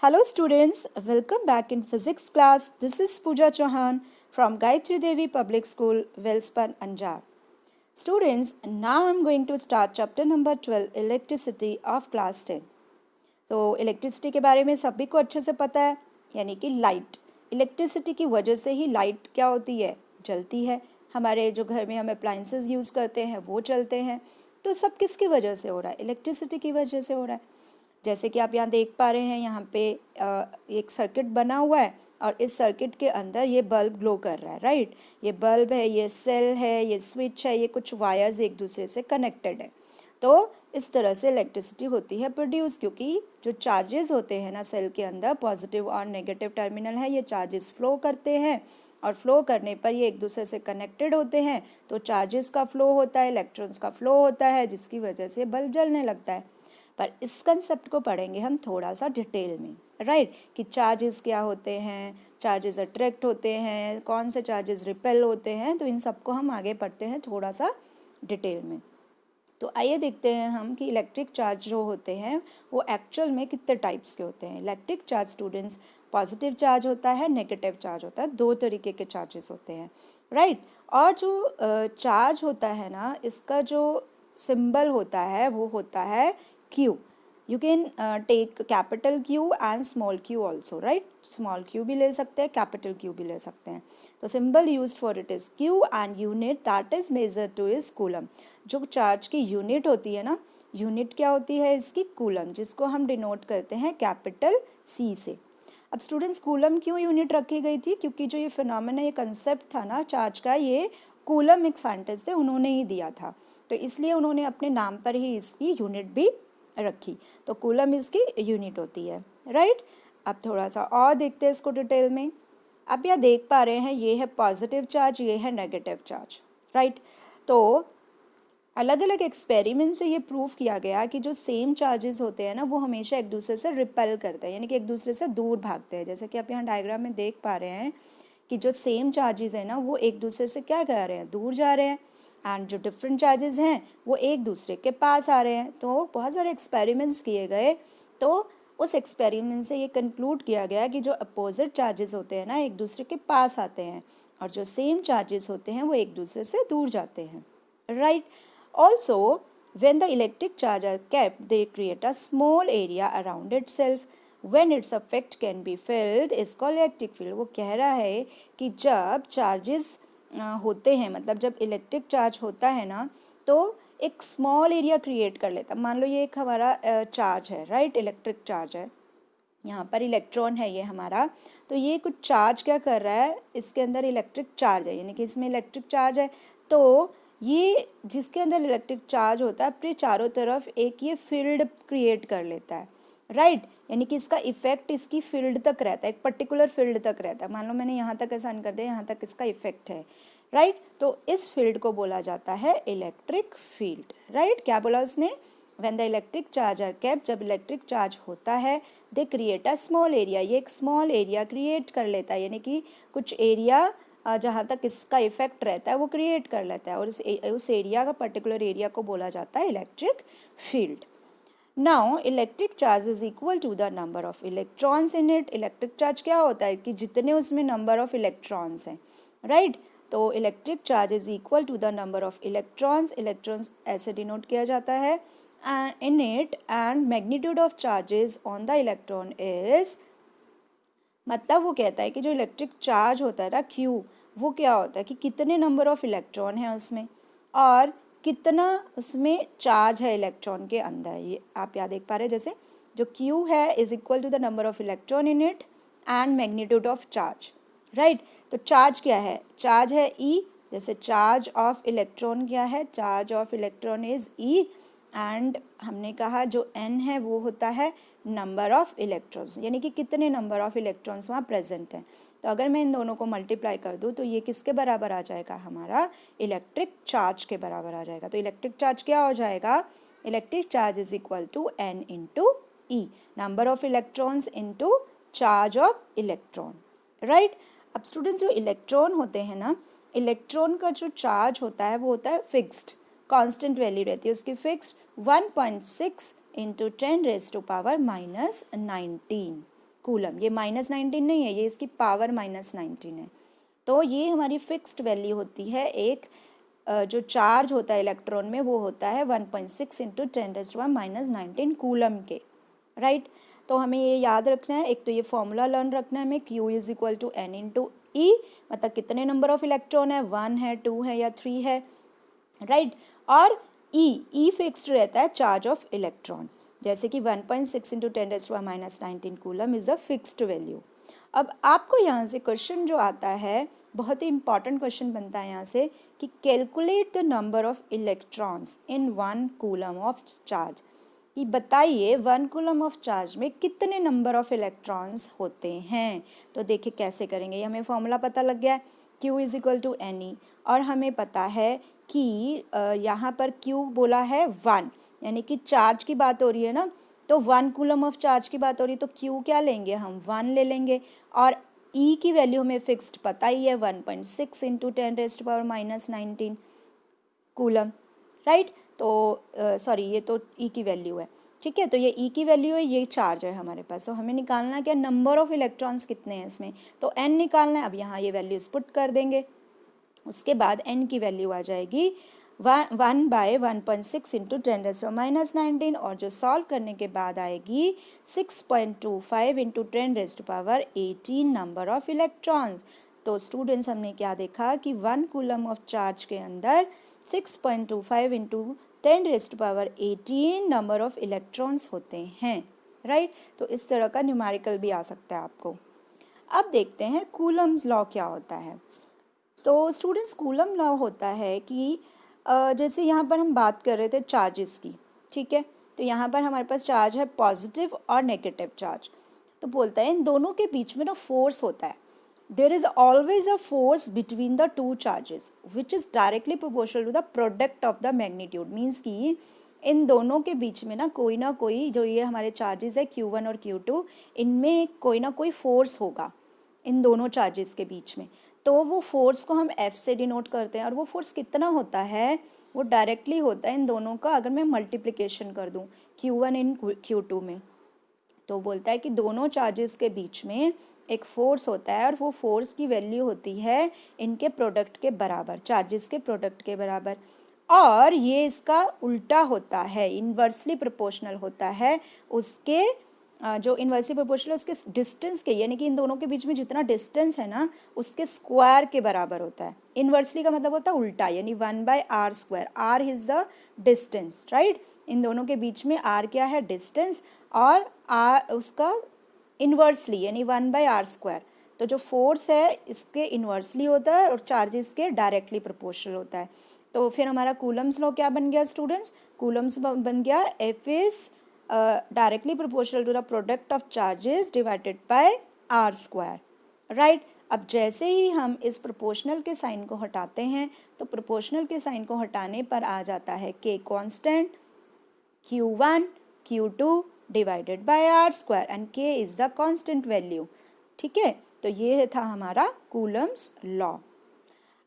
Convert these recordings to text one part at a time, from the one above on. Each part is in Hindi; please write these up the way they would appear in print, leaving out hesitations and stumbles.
Hello students, welcome back in physics class. This is Pooja Chauhan from Gayatri Devi Public School, Welspun, Anjar. Students, now I'm going to start chapter number 12, Electricity of class 10. तो इलेक्ट्रिसिटी के बारे में सभी को अच्छे से पता है, यानी कि लाइट. इलेक्ट्रिसिटी की वजह से ही लाइट क्या होती है, जलती है. हमारे जो घर में हम अप्लायंसेस यूज़ करते हैं वो चलते हैं. तो सब किसकी वजह से हो रहा है, इलेक्ट्रिसिटी की वजह से हो रहा है. जैसे कि आप यहाँ देख पा रहे हैं, यहाँ पे एक सर्किट बना हुआ है और इस सर्किट के अंदर ये बल्ब ग्लो कर रहा है, राइट. ये बल्ब है, ये सेल है, ये स्विच है, ये कुछ वायर्स एक दूसरे से कनेक्टेड है. तो इस तरह से इलेक्ट्रिसिटी होती है प्रोड्यूस, क्योंकि जो चार्जेस होते हैं ना सेल के अंदर, पॉजिटिव और नेगेटिव टर्मिनल है, ये चार्जेस फ्लो करते हैं और फ्लो करने पर ये एक दूसरे से कनेक्टेड होते हैं. तो चार्जेस का फ्लो होता है, इलेक्ट्रॉन्स का फ्लो होता है, जिसकी वजह से बल्ब जलने लगता है. पर इस कंसेप्ट को पढ़ेंगे हम थोड़ा सा डिटेल में, राइट. कि चार्जेस क्या होते हैं, चार्जेस अट्रैक्ट होते हैं, कौन से चार्जेस रिपेल होते हैं. तो इन सबको हम आगे पढ़ते हैं थोड़ा सा डिटेल में. तो आइए देखते हैं हम कि इलेक्ट्रिक चार्ज जो होते हैं वो एक्चुअल में कितने टाइप्स के होते हैं. Electric charge students, positive charge होता है, नेगेटिव चार्ज होता है, दो तरीके के चार्जेस होते हैं, राइट. और जो चार्ज होता है ना, इसका जो सिंबल होता है वो होता है Q. You can take capital Q and small q also, right. Small q भी ले सकते हैं, capital Q भी ले सकते हैं. तो symbol used for it is Q and unit that is measured to is coulomb. जो चार्ज की यूनिट होती है ना, यूनिट क्या होती है इसकी, कूलम, जिसको हम डिनोट करते हैं कैपिटल C से. अब स्टूडेंट्स, कूलम क्यों यूनिट रखी गई थी, क्योंकि जो ये फिनोमेना, ये कंसेप्ट था ना चार्ज का, ये कूलम एक साइंटिस्ट थे, उन्होंने ही दिया था. तो इसलिए उन्होंने अपने नाम पर ही इसकी यूनिट भी रखी. तो कूलम इसकी यूनिट होती है, राइट. अब थोड़ा सा और देखते हैं इसको डिटेल में. अब यहाँ देख पा रहे हैं, ये है पॉजिटिव चार्ज, ये है नेगेटिव चार्ज, राइट. तो अलग अलग एक्सपेरिमेंट से ये प्रूव किया गया कि जो सेम चार्जेस होते हैं ना, वो हमेशा एक दूसरे से रिपेल करते हैं, यानी कि एक दूसरे से दूर भागते हैं. जैसे कि आप यहाँ डायग्राम में देख पा रहे हैं कि जो सेम चार्जेस है ना, वो एक दूसरे से क्या कर रहे हैं, दूर जा रहे हैं. एंड जो डिफरेंट चार्जेस हैं वो एक दूसरे के पास आ रहे हैं. तो बहुत सारे एक्सपेरिमेंट्स किए गए. तो उस एक्सपेरिमेंट से ये कंक्लूड किया गया कि जो अपोजिट चार्जेस होते हैं ना, एक दूसरे के पास आते हैं, और जो सेम चार्जेस होते हैं वो एक दूसरे से दूर जाते हैं, right. Also when the electric charge are kept, they create a small area around itself. When its effect can be felt is called electric field. वो कह रहा है कि जब चार्जेस होते हैं, मतलब जब इलेक्ट्रिक चार्ज होता है ना, तो एक स्मॉल एरिया क्रिएट कर लेता. मान लो ये एक हमारा चार्ज है, राइट, इलेक्ट्रिक चार्ज है, यहाँ पर इलेक्ट्रॉन है ये हमारा. तो ये कुछ चार्ज क्या कर रहा है, इसके अंदर इलेक्ट्रिक चार्ज है, यानी कि इसमें इलेक्ट्रिक चार्ज है. तो ये जिसके अंदर इलेक्ट्रिक चार्ज होता है, अपने चारों तरफ एक ये फील्ड क्रिएट कर लेता है, राइट. यानी कि इसका इफेक्ट इसकी फील्ड तक रहता है, एक पर्टिकुलर फील्ड तक रहता है. मान लो मैंने यहाँ तक असाइन कर दिया, यहाँ तक इसका इफेक्ट है, राइट. तो इस फील्ड को बोला जाता है इलेक्ट्रिक फील्ड, राइट. क्या बोला उसने, when the electric charge are kept, जब इलेक्ट्रिक चार्ज होता है, they create a small area, ये एक स्मॉल एरिया क्रिएट कर लेता है, यानी कि कुछ एरिया जहाँ तक इसका इफेक्ट रहता है वो क्रिएट कर लेता है, और उस एरिया का, पर्टिकुलर एरिया को बोला जाता है electric field. Now electric charge is equal to the number of electrons in it. Electric charge क्या होता है कि जितने उसमें नंबर ऑफ इलेक्ट्रॉन्स हैं, राइट. तो electric charge is equal to the number of electrons. Electrons ऐसे डिनोट किया जाता है in it, and magnitude of charges on the electron is, मतलब वो कहता है कि जो इलेक्ट्रिक चार्ज होता है ना Q, वो क्या होता है कि कितने नंबर ऑफ इलेक्ट्रॉन हैं उसमें, और कितना उसमें चार्ज है इलेक्ट्रॉन के अंदर. ये आप यहाँ देख पा रहे हैं, जैसे जो Q है is equal to the number of electron in it and magnitude of charge, right. तो चार्ज क्या है, चार्ज है E. जैसे चार्ज ऑफ इलेक्ट्रॉन क्या है, charge of electron is E, and हमने कहा जो N है वो होता है नंबर ऑफ इलेक्ट्रॉन्स, यानी कि कितने नंबर ऑफ इलेक्ट्रॉन्स वहाँ प्रेजेंट हैं. तो अगर मैं इन दोनों को मल्टीप्लाई कर दूँ तो ये किसके बराबर आ जाएगा, हमारा इलेक्ट्रिक चार्ज के बराबर आ जाएगा. तो इलेक्ट्रिक चार्ज क्या हो जाएगा, electric charge is equal to N into E, number of electrons into charge of electron, right. अब स्टूडेंट्स, जो इलेक्ट्रॉन होते हैं ना, इलेक्ट्रॉन का जो चार्ज होता है वो होता है फिक्स्ड, कांस्टेंट वैल्यू रहती है उसकी, fixed 1.6 into 10 raised to power -19. Coulomb. ये -19 नहीं है, ये इसकी पावर -19 है। तो ये हमारी फिक्स्ड वैल्यू होती है। एक जो चार्ज होता है इलेक्ट्रॉन में वो होता है 1.6 इंटू 10⁻⁻19 कूलम के, राइट। तो हमें ये याद रखना है, एक तो ये फॉर्मूला लर्न रखना है हमें, Q is equal to N into e, मतलब कितने नंबर ऑफ इलेक्ट्रॉन है, 1 है, 2 है या 3 है, राइट। और ई फिक्स्ड रहता है चार्ज ऑफ इलेक्ट्रॉन, जैसे कि 1.6 into 10⁻⁻19 coulomb is a fixed value. अब आपको यहाँ से क्वेश्चन जो आता है, बहुत ही इंपॉर्टेंट क्वेश्चन बनता है यहाँ से कि calculate the number of electrons in 1 coulomb of charge, कि बताइए 1 कूलम ऑफ चार्ज में कितने नंबर ऑफ इलेक्ट्रॉन्स होते हैं। तो देखिए कैसे करेंगे, ये हमें फॉर्मूला पता लग गया है, Q is equal to NE, और हमें पता है कि यहाँ पर Q बोला है 1, यानी कि चार्ज की बात हो रही है ना, तो 1 कूलम ऑफ चार्ज की बात हो रही है, तो Q क्या लेंगे हम, 1 ले लेंगे। और E की वैल्यू हमें फिक्स्ड पता ही है 1.6 इंटू 10⁻⁻19 कूलम, राइट। तो सॉरी ये तो E की वैल्यू है, ठीक है। तो ये E की वैल्यू है, ये चार्ज है हमारे पास। तो हमें निकालना है क्या, नंबर ऑफ इलेक्ट्रॉन्स कितने हैं इसमें, तो N निकालना है। अब यहाँ ये वैल्यूज पुट कर देंगे, उसके बाद N की वैल्यू आ जाएगी 1/1.6 इंटू 10⁻⁻19, और जो सॉल्व करने के बाद आएगी 6.25 इंटू 10⁻18 नंबर ऑफ इलेक्ट्रॉन्स। तो स्टूडेंट्स हमने क्या देखा कि 1 कूलम ऑफ चार्ज के अंदर 6.25 इंटू 10⁻18 नंबर ऑफ इलेक्ट्रॉन्स होते हैं, राइट। तो इस तरह का न्यूमेरिकल भी आ सकता है आपको। अब देखते हैं कूलम्स लॉ क्या होता है। तो स्टूडेंट्स कूलम लॉ होता है कि जैसे यहाँ पर हम बात कर रहे थे चार्जेस की, ठीक है। तो यहाँ पर हमारे पास चार्ज है पॉजिटिव और नेगेटिव चार्ज। तो बोलता है इन दोनों के बीच में ना फोर्स होता है, there is always a force between the two charges which is directly proportional to the product of the magnitude. Means कि इन दोनों के बीच में ना कोई जो ये हमारे चार्जेस है Q1 और Q2, इनमें कोई ना कोई फोर्स होगा इन दोनों चार्जेस के बीच में। तो वो फोर्स को हम F से डिनोट करते हैं, और वो फोर्स कितना होता है, वो डायरेक्टली होता है इन दोनों का, अगर मैं मल्टीप्लिकेशन कर दूं Q1 इन Q2 में, तो बोलता है कि दोनों चार्जेस के बीच में एक फोर्स होता है, और वो फोर्स की वैल्यू होती है इनके प्रोडक्ट के बराबर, चार्जेस के प्रोडक्ट के बराबर। और ये इसका उल्टा होता है, इन्वर्सली प्रोपोर्शनल होता है उसके जो इन्वर्सली प्रोपोर्शनल उसके डिस्टेंस के, यानी कि इन दोनों के बीच में जितना डिस्टेंस है ना उसके स्क्वायर के बराबर होता है। इन्वर्सली का मतलब होता है उल्टा, यानी 1/r²। r is the distance, right. इन दोनों के बीच में r क्या है, डिस्टेंस, और r उसका इन्वर्सली यानी 1/r²। तो जो फोर्स है इसके इन्वर्सली होता है और चार्जेस के डायरेक्टली प्रोपोर्शनल होता है। तो फिर हमारा कूलम्स लॉ क्या बन गया स्टूडेंट्स, कूलम्स बन गया F is directly proportional to the product of charges divided by r², right. अब जैसे ही हम इस प्रोपोर्शनल के साइन को हटाते हैं, तो प्रोपोर्शनल के साइन को हटाने पर आ जाता है K constant, Q1 Q2 divided by r² and K is the constant value, ठीक है। तो ये था हमारा कूलम्स लॉ।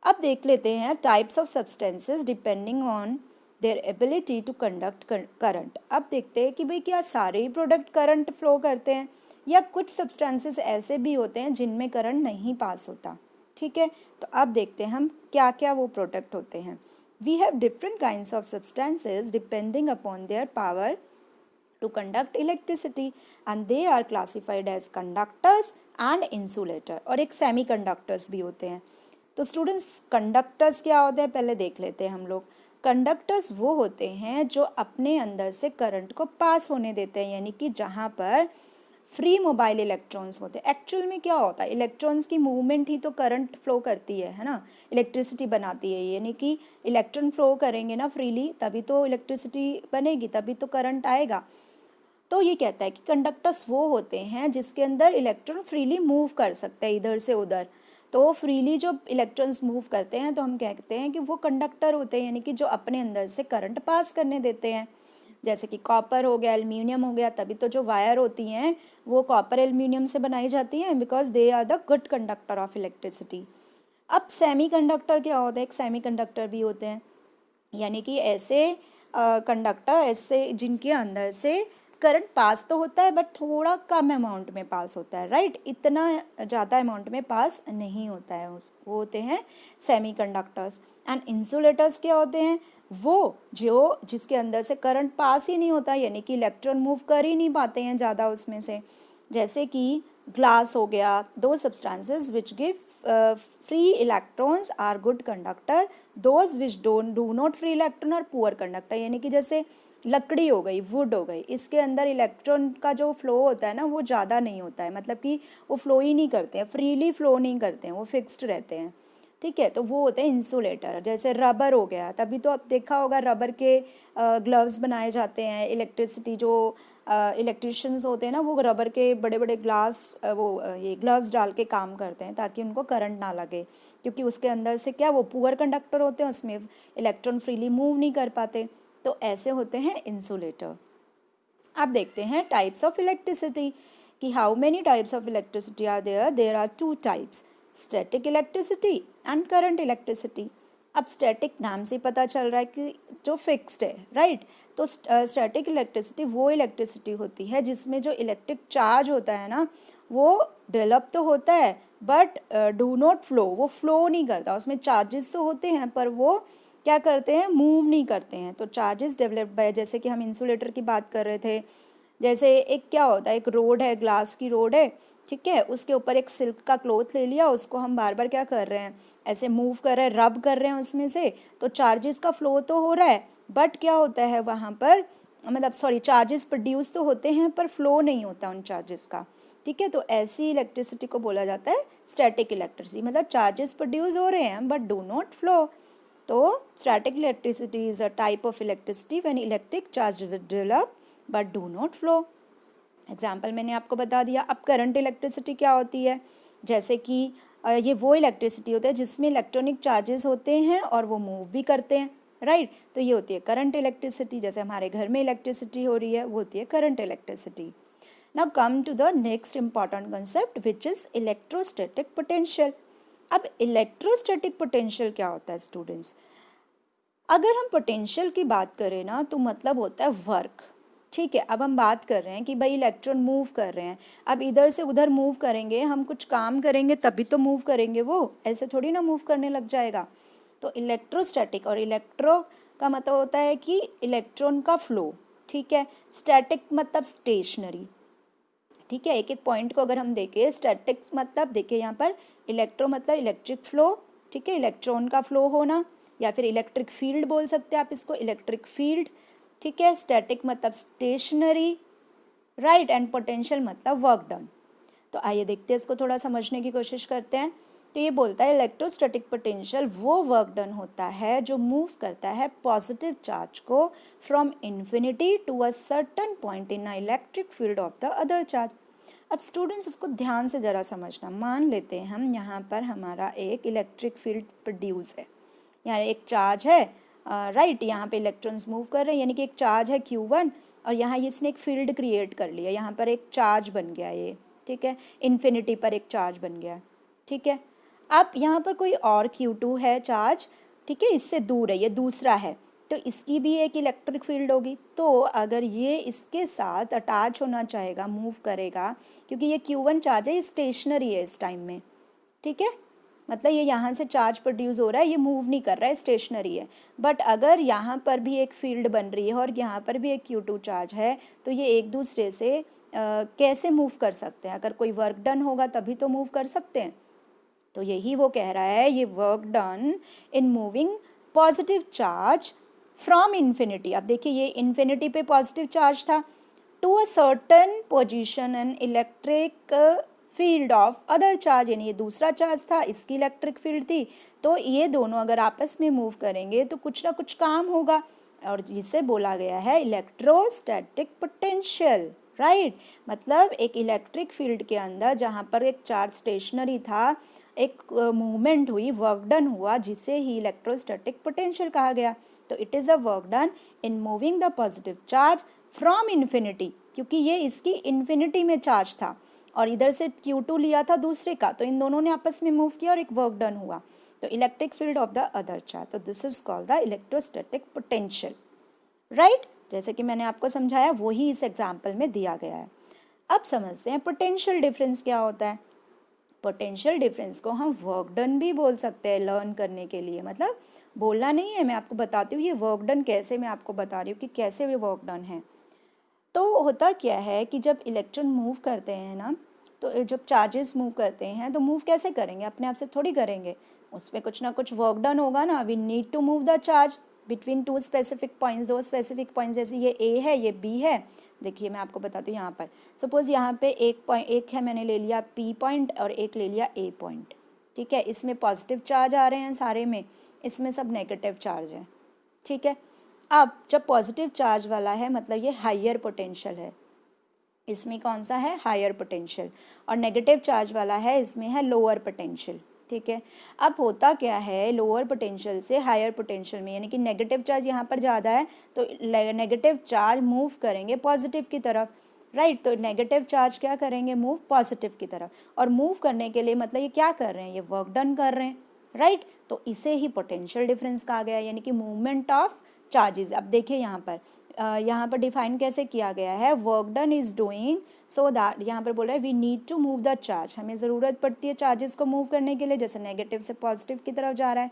अब देख लेते हैं types of substances depending on their ability to conduct current. अब देखते हैं कि भाई क्या सारे ही प्रोडक्ट करंट फ्लो करते हैं, या कुछ सब्सटेंसेस ऐसे भी होते हैं जिनमें करंट नहीं पास होता, ठीक है। तो अब देखते हैं हम क्या क्या वो प्रोडक्ट होते हैं। We have different kinds of substances depending upon their power to conduct electricity and they are classified as conductors and insulator, और एक सेमी कंडक्टर्स भी होते हैं। तो स्टूडेंट्स कंडक्टर्स क्या होते हैं पहले देख लेते हैं हम लोग। कंडक्टर्स वो होते हैं जो अपने अंदर से करंट को पास होने देते हैं, यानी कि जहाँ पर फ्री मोबाइल इलेक्ट्रॉन्स होते हैं। एक्चुअल में क्या होता है, इलेक्ट्रॉन्स की मूवमेंट ही तो करंट फ्लो करती है ना, इलेक्ट्रिसिटी बनाती है। यानी कि इलेक्ट्रॉन फ्लो करेंगे ना फ्रीली, तभी तो इलेक्ट्रिसिटी बनेगी, तभी तो करंट आएगा। तो ये कहता है कि कंडक्टर्स वो होते हैं जिसके अंदर इलेक्ट्रॉन फ्रीली मूव कर सकते हैं इधर से उधर। तो फ्रीली जो इलेक्ट्रॉन्स मूव करते हैं तो हम कहते हैं कि वो कंडक्टर होते हैं, यानी कि जो अपने अंदर से करंट पास करने देते हैं। जैसे कि कॉपर हो गया, एल्यूमिनियम हो गया, तभी तो जो वायर होती हैं वो कॉपर एल्यूमिनियम से बनाई जाती हैं, because they are the good conductor of electricity. अब सेमी कंडक्टर क्या होता है, एक सेमी कंडक्टर भी होते हैं, यानी कि ऐसे कंडक्टर ऐसे जिनके अंदर से करंट पास तो होता है बट थोड़ा कम अमाउंट में पास होता है, राइट, इतना ज़्यादा अमाउंट में पास नहीं होता है। वो होते हैं सेमीकंडक्टर्स। एंड इंसुलेटर्स क्या होते हैं? वो जो जिसके अंदर से करंट पास ही नहीं होता, यानी कि इलेक्ट्रॉन मूव कर ही नहीं पाते हैं ज़्यादा उसमें से, जैसे कि ग्लास हो गया। दो substances which give free electrons are good conductor, those which do not free electron are poor conductor. यानी कि जैसे लकड़ी हो गई, वुड हो गई, इसके अंदर इलेक्ट्रॉन का जो फ्लो होता है ना वो ज़्यादा नहीं होता है, मतलब कि वो फ्लो ही नहीं करते हैं, फ्रीली फ्लो नहीं करते हैं, वो फिक्स्ड रहते हैं, ठीक है। तो वो होते हैं इंसुलेटर। जैसे रबर हो गया, तभी तो आप देखा होगा रबर के ग्लव्स बनाए जाते हैं। इलेक्ट्रिसिटी जो इलेक्ट्रिशियंस होते हैं ना, वो रबर के बड़े बड़े ये ग्लव्स डाल के काम करते हैं ताकि उनको करंट ना लगे, क्योंकि उसके अंदर से क्या, वो पुअर कंडक्टर होते हैं, उसमें इलेक्ट्रॉन फ्रीली मूव नहीं कर पाते। तो ऐसे होते हैं इंसुलेटर। अब देखते हैं टाइप्स ऑफ इलेक्ट्रिसिटी, कि how many types of electricity are there. There are two types, static electricity and current electricity. अब स्टैटिक नाम से पता चल रहा है कि जो फिक्स्ड है, राइट। तो स्टैटिक इलेक्ट्रिसिटी वो इलेक्ट्रिसिटी होती है जिसमें जो इलेक्ट्रिक चार्ज होता है ना, वो डेवलप तो होता है बट डू नॉट फ्लो, वो फ्लो नहीं करता। उसमें चार्जेस तो होते हैं पर वो क्या करते हैं, मूव नहीं करते हैं। तो चार्जेस डेवलप्ड बाय, जैसे कि हम इंसुलेटर की बात कर रहे थे, जैसे एक क्या होता है, एक रोड है, ग्लास की रोड है, ठीक है, उसके ऊपर एक सिल्क का क्लॉथ ले लिया, उसको हम बार बार क्या कर रहे हैं, ऐसे मूव कर रहे हैं, रब कर रहे हैं उसमें से, तो चार्जेस का फ्लो तो हो रहा है बट क्या होता है वहाँ पर, मतलब सॉरी, चार्जेस प्रोड्यूस तो होते हैं पर फ्लो नहीं होता उन चार्जेस का, ठीक है। तो ऐसी इलेक्ट्रिसिटी को बोला जाता है स्टैटिक इलेक्ट्रिसिटी, मतलब चार्जेस प्रोड्यूस हो रहे हैं बट डू नॉट फ्लो। तो static electricity is a type of electricity when electric charge develop but do not flow. Example मैंने आपको बता दिया। अब करंट इलेक्ट्रिसिटी क्या होती है, जैसे कि ये वो इलेक्ट्रिसिटी होता है जिसमें इलेक्ट्रॉनिक चार्जेस होते हैं और वो मूव भी करते हैं, राइट। तो ये होती है करंट इलेक्ट्रिसिटी। जैसे हमारे घर में इलेक्ट्रिसिटी हो रही है, वो होती है current electricity. Now come to the next important concept which is electrostatic potential. अब इलेक्ट्रोस्टैटिक पोटेंशियल क्या होता है स्टूडेंट्स? अगर हम पोटेंशियल की बात करें ना, तो मतलब होता है वर्क, ठीक है। अब हम बात कर रहे हैं कि भाई इलेक्ट्रॉन मूव कर रहे हैं, अब इधर से उधर मूव करेंगे, हम कुछ काम करेंगे तभी तो मूव करेंगे, वो ऐसे थोड़ी ना मूव करने लग जाएगा। तो इलेक्ट्रोस्टैटिक, और इलेक्ट्रो का मतलब होता है कि इलेक्ट्रॉन का फ्लो, ठीक है। स्टैटिक मतलब स्टेशनरी, ठीक है। एक एक पॉइंट को अगर हम देखें, स्टैटिक्स मतलब देखिए यहाँ पर, इलेक्ट्रो मतलब इलेक्ट्रिक फ्लो, ठीक है, इलेक्ट्रॉन का फ्लो होना, या फिर इलेक्ट्रिक फील्ड बोल सकते हैं आप इसको, इलेक्ट्रिक फील्ड, ठीक है। स्टैटिक मतलब स्टेशनरी, राइट, एंड पोटेंशियल मतलब वर्क डन। तो आइए देखते हैं, इसको थोड़ा समझने की कोशिश करते हैं। तो ये बोलता है इलेक्ट्रोस्टैटिक पोटेंशियल वो वर्क डन होता है जो मूव करता है पॉजिटिव चार्ज को from infinity to a certain point in a electric field of the other charge. अब स्टूडेंट्स इसको ध्यान से ज़रा समझना। मान लेते हैं हम यहाँ पर हमारा एक इलेक्ट्रिक फील्ड प्रोड्यूस है, यहाँ एक चार्ज है, राइट, यहाँ पे इलेक्ट्रॉन्स मूव कर रहे हैं, यानी कि एक चार्ज है Q1 और यहाँ इसने एक फील्ड क्रिएट कर लिया, यहाँ पर एक चार्ज बन गया ये, ठीक है, इन्फिनिटी पर एक चार्ज बन गया, ठीक है। अब यहाँ पर कोई और Q2 है चार्ज, ठीक है, इससे दूर है, ये दूसरा है, तो इसकी भी एक इलेक्ट्रिक फील्ड होगी। तो अगर ये इसके साथ अटैच होना चाहेगा, मूव करेगा, क्योंकि ये Q1 चार्ज है, ये स्टेशनरी है इस टाइम में, ठीक है, मतलब ये यहाँ से चार्ज प्रोड्यूस हो रहा है, ये मूव नहीं कर रहा है, स्टेशनरी है। बट अगर यहाँ पर भी एक फील्ड बन रही है और यहाँ पर भी एक Q2 चार्ज है, तो ये एक दूसरे से कैसे मूव कर सकते हैं? अगर कोई वर्क डन होगा तभी तो मूव कर सकते हैं। तो यही वो कह रहा है, ये work done in moving positive charge from infinity. अब देखिए ये इन्फिनिटी पे पॉजिटिव चार्ज था, to a certain position an electric field of other charge, यानी ये दूसरा चार्ज था, इसकी इलेक्ट्रिक फील्ड थी। तो ये दोनों अगर आपस में मूव करेंगे तो कुछ ना कुछ काम होगा, और जिसे बोला गया है इलेक्ट्रोस्टैटिक पोटेंशियल, राइट। मतलब एक इलेक्ट्रिक फील्ड के अंदर जहाँ पर एक चार्ज स्टेशनरी था, एक मूवमेंट हुई, वर्क डन हुआ, जिसे ही इलेक्ट्रोस्टैटिक पोटेंशियल कहा गया। तो it is a work done in moving the positive charge from infinity, क्योंकि ये इसकी इन्फिनिटी में चार्ज था और इधर से Q2 लिया था दूसरे का, तो इन दोनों ने आपस में मूव किया और एक वर्क डन हुआ, तो electric field of the other charge. तो this is called the electrostatic potential, right. जैसे कि मैंने आपको समझाया वही इस एग्जाम्पल में दिया गया है। अब समझते हैं पोटेंशियल डिफरेंस क्या होता है। पोटेंशियल डिफरेंस को हम वर्क डन भी बोल सकते हैं लर्न करने के लिए, मतलब बोलना नहीं है, मैं आपको बताती हूँ ये वर्क डन कैसे, मैं आपको बता रही हूँ कि कैसे ये वर्क डन है। तो होता क्या है कि जब इलेक्ट्रॉन मूव करते हैं ना, तो जब चार्जेस मूव करते हैं तो मूव कैसे करेंगे, अपने आप से थोड़ी करेंगे, उसमें कुछ ना कुछ वर्क डन होगा ना। We need to move the charge between two specific points, दो स्पेसिफिक पॉइंट्स, जैसे ये ए है ये बी है। देखिए मैं आपको बताती हूँ, यहाँ पर सपोज यहाँ पे एक है, मैंने ले लिया पी पॉइंट और एक ले लिया ए पॉइंट, ठीक है। इसमें पॉजिटिव चार्ज आ रहे हैं सारे में, इसमें सब नेगेटिव चार्ज है, ठीक है। अब जब पॉजिटिव चार्ज वाला है मतलब ये हायर पोटेंशियल है, इसमें कौन सा है, हायर पोटेंशियल, और नेगेटिव चार्ज वाला है इसमें है लोअर पोटेंशियल, ठीक है। अब होता क्या है, लोअर पोटेंशियल से हायर पोटेंशियल में, यानी कि नेगेटिव चार्ज यहाँ पर ज़्यादा है तो नेगेटिव चार्ज मूव करेंगे पॉजिटिव की तरफ, राइट। तो नेगेटिव चार्ज क्या करेंगे, मूव पॉजिटिव की तरफ, और मूव करने के लिए मतलब ये क्या कर रहे हैं, ये वर्क डन कर रहे हैं, राइट। तो इसे ही पोटेंशियल डिफरेंस कहा गया, यानी कि मूवमेंट ऑफ चार्जेस। अब देखिए यहाँ पर डिफाइन कैसे किया गया है, work done is doing so that, यहाँ पर बोल रहा है we need to move the charge, हमें ज़रूरत पड़ती है चार्जेस को मूव करने के लिए, जैसे नेगेटिव से पॉजिटिव की तरफ जा रहा है,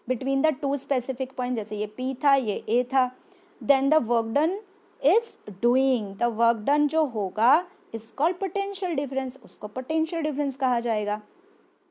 between the two specific point, जैसे ये पी था ये ए था। Then the work done is doing, the work done जो होगा इज कॉल्ड पोटेंशियल डिफरेंस, उसको पोटेंशियल डिफरेंस कहा जाएगा।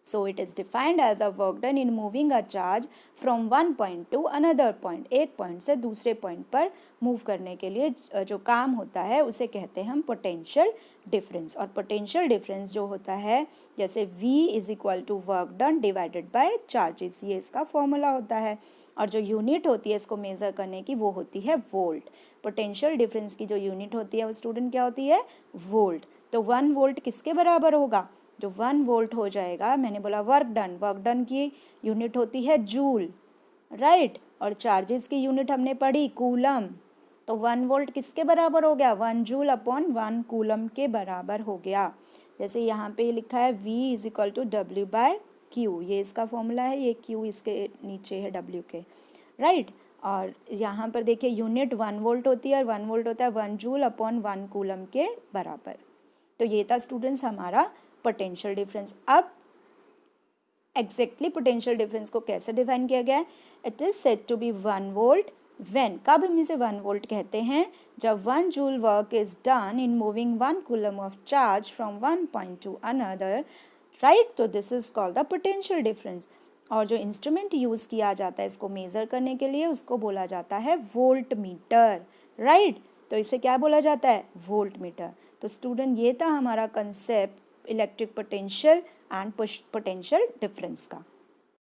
So it is defined as the work done in moving a charge from one point to another point, एक पॉइंट से दूसरे पॉइंट पर मूव करने के लिए जो काम होता है उसे कहते हैं हम पोटेंशियल डिफरेंस। और पोटेंशियल डिफरेंस जो होता है, जैसे V is equal to work done divided by charges, ये इसका फॉर्मूला होता है। और जो यूनिट होती है इसको मेज़र करने की वो होती है वोल्ट। पोटेंशियल डिफरेंस की जो यूनिट होती है वो स्टूडेंट क्या होती है, वोल्ट। तो 1 वोल्ट किसके बराबर होगा, जो 1 वोल्ट हो जाएगा, मैंने बोला वर्क डन की यूनिट होती है जूल, राइट। और चार्जेस की यूनिट हमने पढ़ी कूलम, तो 1 वोल्ट किसके बराबर हो गया, 1 जूल अपॉन 1 कूलम के बराबर हो गया। जैसे यहाँ पे लिखा है V is equal to W by Q, ये इसका फॉर्मूला है, ये Q इसके नीचे है W के, राइट। और यहाँ पर देखिए यूनिट 1 वोल्ट होती है, और 1 वोल्ट होता है 1 जूल अपॉन 1 कूलम के बराबर। तो ये था स्टूडेंट्स हमारा पोटेंशियल डिफरेंस। अब एग्जैक्टली पोटेंशियल डिफरेंस को कैसे डिफाइन किया गया है, it is said to be 1 volt when, कब हम इसे 1 वोल्ट कहते हैं, जब 1 joule work is done in moving 1 coulomb of charge from one point to another, right. तो this is called the potential difference. और जो इंस्ट्रूमेंट यूज किया जाता है इसको मेजर करने के लिए उसको बोला जाता है वोल्ट मीटर, राइट। तो इसे क्या बोला जाता है, वोल्ट मीटर। तो स्टूडेंट ये था हमारा concept electric potential and potential difference का।